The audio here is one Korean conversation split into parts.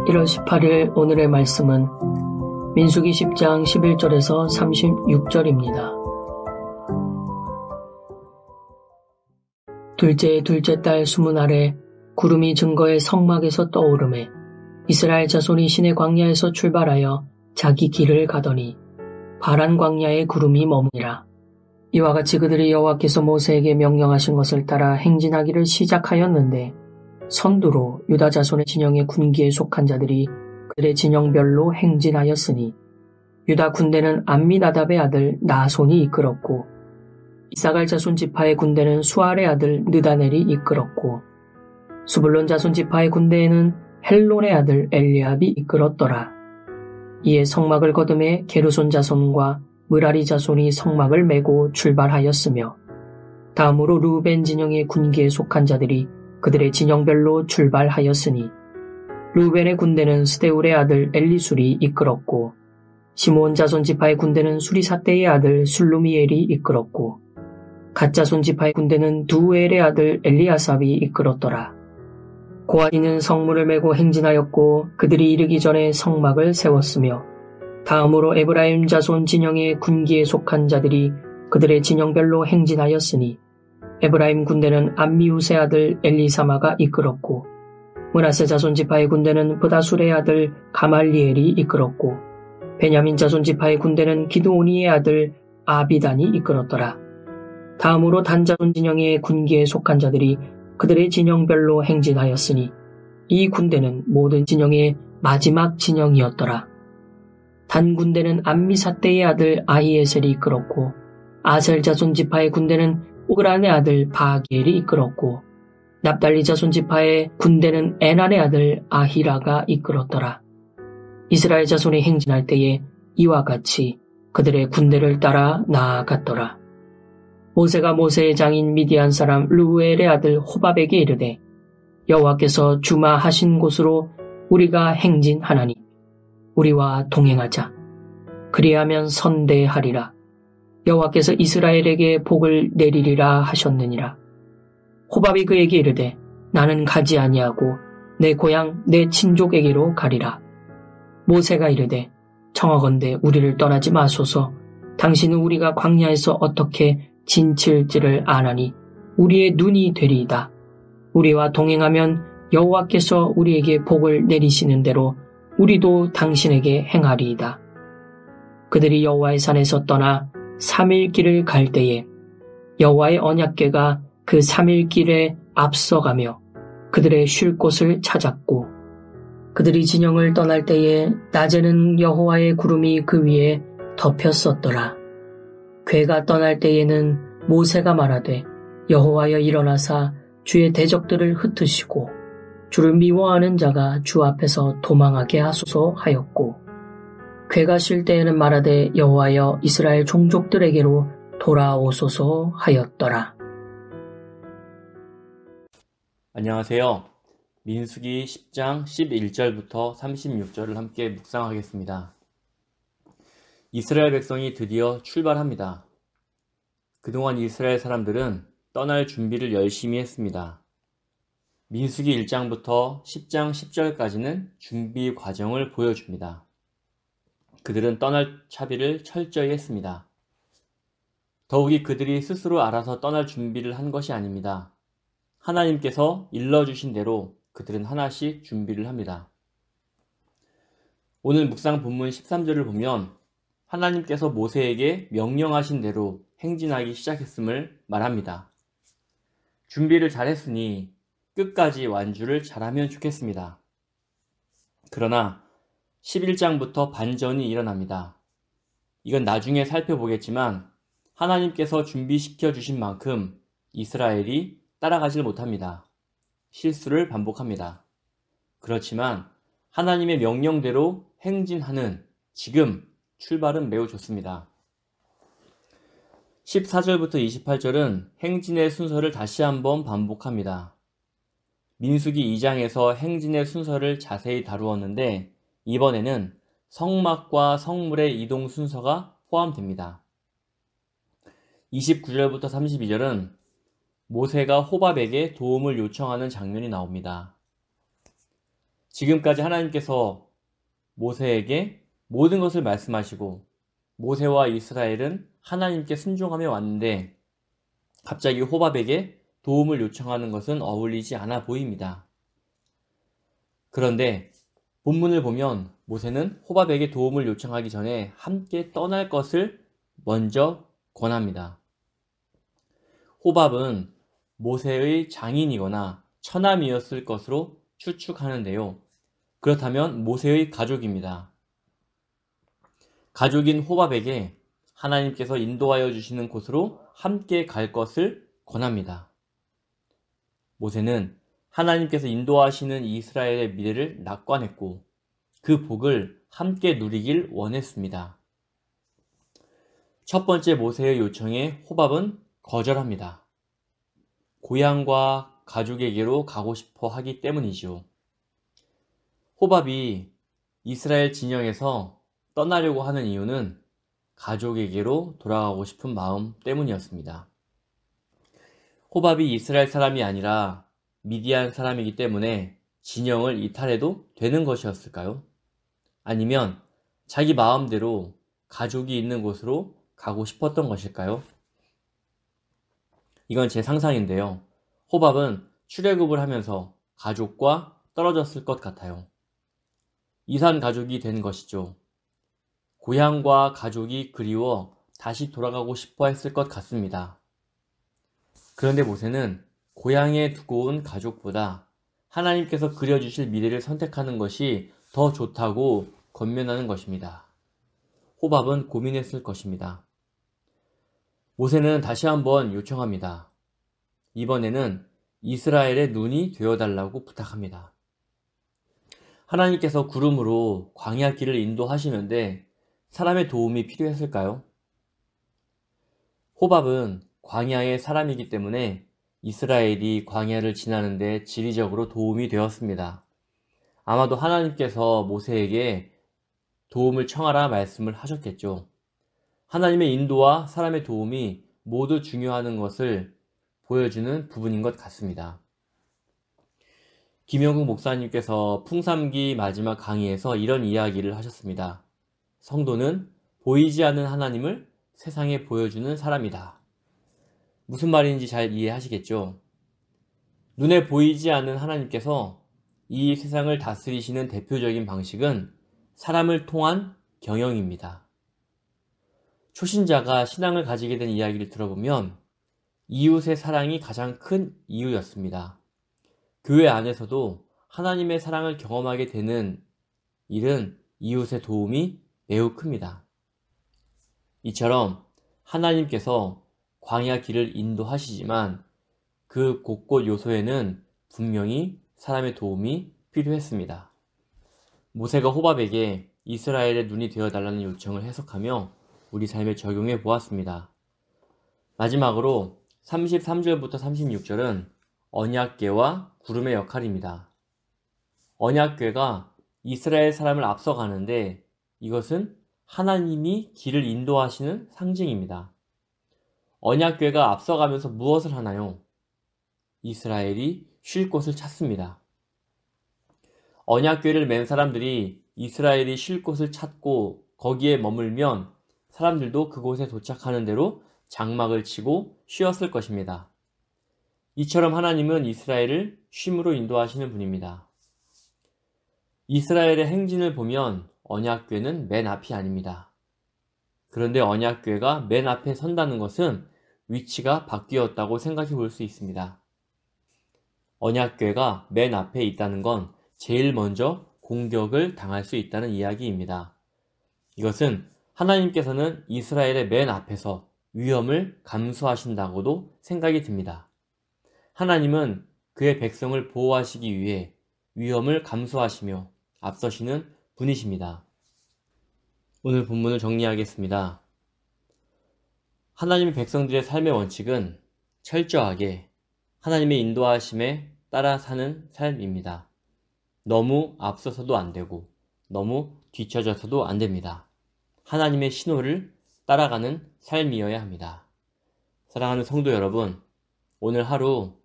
1월 18일 오늘의 말씀은 민수기 10장 11절에서 36절입니다. 둘째 달 수문 아래 구름이 증거의 성막에서 떠오르매 이스라엘 자손이 시내 광야에서 출발하여 자기 길을 가더니 바란 광야에 구름이 머무니라. 이와 같이 그들이 여호와께서 모세에게 명령하신 것을 따라 행진하기를 시작하였는데 선두로 유다 자손의 진영의 군기에 속한 자들이 그들의 진영별로 행진하였으니 유다 군대는 암미나답의 아들 나손이 이끌었고 이사갈 자손 지파의 군대는 수알의 아들 느다넬이 이끌었고 수불론 자손 지파의 군대에는 헬론의 아들 엘리압이 이끌었더라. 이에 성막을 거듭해 게르손 자손과 므라리 자손이 성막을 메고 출발하였으며 다음으로 루벤 진영의 군기에 속한 자들이 그들의 진영별로 출발하였으니 루벤의 군대는 스데울의 아들 엘리술이 이끌었고 시므온 자손 지파의 군대는 수리사떼의 아들 술루미엘이 이끌었고 갓 자손 지파의 군대는 두엘의 아들 엘리아삽이 이끌었더라. 고아디는 성문을 메고 행진하였고 그들이 이르기 전에 성막을 세웠으며 다음으로 에브라임 자손 진영의 군기에 속한 자들이 그들의 진영별로 행진하였으니 에브라임 군대는 암미우스의 아들 엘리사마가 이끌었고 므낫세 자손 지파의 군대는 브다술의 아들 가말리엘이 이끌었고 베냐민 자손 지파의 군대는 기드오니의 아들 아비단이 이끌었더라. 다음으로 단 자손 진영의 군기에 속한 자들이 그들의 진영별로 행진하였으니 이 군대는 모든 진영의 마지막 진영이었더라. 단 군대는 암미사떼의 아들 아히에셀이 이끌었고 아셀 자손 지파의 군대는 오그란의 아들 바기엘이 이끌었고 납달리 자손 지파의 군대는 에난의 아들 아히라가 이끌었더라. 이스라엘 자손이 행진할 때에 이와 같이 그들의 군대를 따라 나아갔더라. 모세가 모세의 장인 미디안 사람 르우엘의 아들 호밥에게 이르되 여호와께서 주마하신 곳으로 우리가 행진하나니 우리와 동행하자. 그리하면 선대하리라. 여호와께서 이스라엘에게 복을 내리리라 하셨느니라. 호밥이 그에게 이르되 나는 가지 아니하고 내 고향 내 친족에게로 가리라. 모세가 이르되 청하건대 우리를 떠나지 마소서. 당신은 우리가 광야에서 어떻게 진칠지를 아나니 우리의 눈이 되리이다. 우리와 동행하면 여호와께서 우리에게 복을 내리시는 대로 우리도 당신에게 행하리이다. 그들이 여호와의 산에서 떠나 3일 길을 갈 때에 여호와의 언약궤가 그 3일 길에 앞서가며 그들의 쉴 곳을 찾았고 그들이 진영을 떠날 때에 낮에는 여호와의 구름이 그 위에 덮였었더라. 궤가 떠날 때에는 모세가 말하되 여호와여 일어나사 주의 대적들을 흩으시고 주를 미워하는 자가 주 앞에서 도망하게 하소서 하였고 궤가 쉴 때에는 말하되 여호와여 이스라엘 종족들에게로 돌아오소서 하였더라. 안녕하세요. 민수기 10장 11절부터 36절을 함께 묵상하겠습니다. 이스라엘 백성이 드디어 출발합니다. 그동안 이스라엘 사람들은 떠날 준비를 열심히 했습니다. 민수기 1장부터 10장 10절까지는 준비 과정을 보여줍니다. 그들은 떠날 차비를 철저히 했습니다. 더욱이 그들이 스스로 알아서 떠날 준비를 한 것이 아닙니다. 하나님께서 일러주신 대로 그들은 하나씩 준비를 합니다. 오늘 묵상 본문 13절을 보면 하나님께서 모세에게 명령하신 대로 행진하기 시작했음을 말합니다. 준비를 잘했으니 끝까지 완주를 잘하면 좋겠습니다. 그러나 11장부터 반전이 일어납니다. 이건 나중에 살펴보겠지만 하나님께서 준비시켜 주신 만큼 이스라엘이 따라가질 못합니다. 실수를 반복합니다. 그렇지만 하나님의 명령대로 행진하는 지금 출발은 매우 좋습니다. 14절부터 28절은 행진의 순서를 다시 한번 반복합니다. 민수기 2장에서 행진의 순서를 자세히 다루었는데 이번에는 성막과 성물의 이동 순서가 포함됩니다. 29절부터 32절은 모세가 호밥에게 도움을 요청하는 장면이 나옵니다. 지금까지 하나님께서 모세에게 모든 것을 말씀하시고 모세와 이스라엘은 하나님께 순종하며 왔는데 갑자기 호밥에게 도움을 요청하는 것은 어울리지 않아 보입니다. 그런데 본문을 보면 모세는 호밥에게 도움을 요청하기 전에 함께 떠날 것을 먼저 권합니다. 호밥은 모세의 장인이거나 처남이었을 것으로 추측하는데요. 그렇다면 모세의 가족입니다. 가족인 호밥에게 하나님께서 인도하여 주시는 곳으로 함께 갈 것을 권합니다. 모세는 하나님께서 인도하시는 이스라엘의 미래를 낙관했고 그 복을 함께 누리길 원했습니다. 첫 번째 모세의 요청에 호밥은 거절합니다. 고향과 가족에게로 가고 싶어 하기 때문이죠. 호밥이 이스라엘 진영에서 떠나려고 하는 이유는 가족에게로 돌아가고 싶은 마음 때문이었습니다. 호밥이 이스라엘 사람이 아니라 미디안 사람이기 때문에 진영을 이탈해도 되는 것이었을까요? 아니면 자기 마음대로 가족이 있는 곳으로 가고 싶었던 것일까요? 이건 제 상상인데요. 호밥은 출애굽을 하면서 가족과 떨어졌을 것 같아요. 이산 가족이 된 것이죠. 고향과 가족이 그리워 다시 돌아가고 싶어 했을 것 같습니다. 그런데 모세는 고향에 두고 온 가족보다 하나님께서 그려주실 미래를 선택하는 것이 더 좋다고 권면하는 것입니다. 호밥은 고민했을 것입니다. 모세는 다시 한번 요청합니다. 이번에는 이스라엘의 눈이 되어달라고 부탁합니다. 하나님께서 구름으로 광야 길을 인도하시는데 사람의 도움이 필요했을까요? 호밥은 광야의 사람이기 때문에 이스라엘이 광야를 지나는데 지리적으로 도움이 되었습니다. 아마도 하나님께서 모세에게 도움을 청하라 말씀을 하셨겠죠. 하나님의 인도와 사람의 도움이 모두 중요한 것을 보여주는 부분인 것 같습니다. 김영국 목사님께서 풍삼기 마지막 강의에서 이런 이야기를 하셨습니다. 성도는 보이지 않는 하나님을 세상에 보여주는 사람이다. 무슨 말인지 잘 이해하시겠죠? 눈에 보이지 않는 하나님께서 이 세상을 다스리시는 대표적인 방식은 사람을 통한 경영입니다. 초신자가 신앙을 가지게 된 이야기를 들어보면 이웃의 사랑이 가장 큰 이유였습니다. 교회 안에서도 하나님의 사랑을 경험하게 되는 일은 이웃의 도움이 매우 큽니다. 이처럼 하나님께서 광야 길을 인도하시지만 그 곳곳 요소에는 분명히 사람의 도움이 필요했습니다. 모세가 호밥에게 이스라엘의 눈이 되어달라는 요청을 해석하며 우리 삶에 적용해 보았습니다. 마지막으로 33절부터 36절은 언약궤와 구름의 역할입니다. 언약궤가 이스라엘 사람을 앞서가는데 이것은 하나님이 길을 인도하시는 상징입니다. 언약궤가 앞서가면서 무엇을 하나요? 이스라엘이 쉴 곳을 찾습니다. 언약궤를 맨 사람들이 이스라엘이 쉴 곳을 찾고 거기에 머물면 사람들도 그곳에 도착하는 대로 장막을 치고 쉬었을 것입니다. 이처럼 하나님은 이스라엘을 쉼으로 인도하시는 분입니다. 이스라엘의 행진을 보면 언약궤는 맨 앞이 아닙니다. 그런데 언약궤가 맨 앞에 선다는 것은 위치가 바뀌었다고 생각해 볼 수 있습니다. 언약궤가 맨 앞에 있다는 건 제일 먼저 공격을 당할 수 있다는 이야기입니다. 이것은 하나님께서는 이스라엘의 맨 앞에서 위험을 감수하신다고도 생각이 듭니다. 하나님은 그의 백성을 보호하시기 위해 위험을 감수하시며 앞서시는 분이십니다. 오늘 본문을 정리하겠습니다. 하나님의 백성들의 삶의 원칙은 철저하게 하나님의 인도하심에 따라 사는 삶입니다. 너무 앞서서도 안 되고 너무 뒤처져서도 안 됩니다. 하나님의 신호를 따라가는 삶이어야 합니다. 사랑하는 성도 여러분, 오늘 하루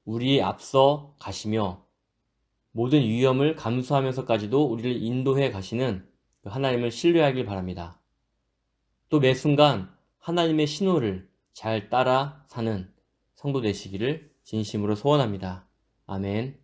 우리 앞서 가시며 모든 위험을 감수하면서까지도 우리를 인도해 가시는 그 하나님을 신뢰하길 바랍니다. 또 매 순간 하나님의 신호를 잘 따라 사는 성도 되시기를 진심으로 소원합니다. 아멘.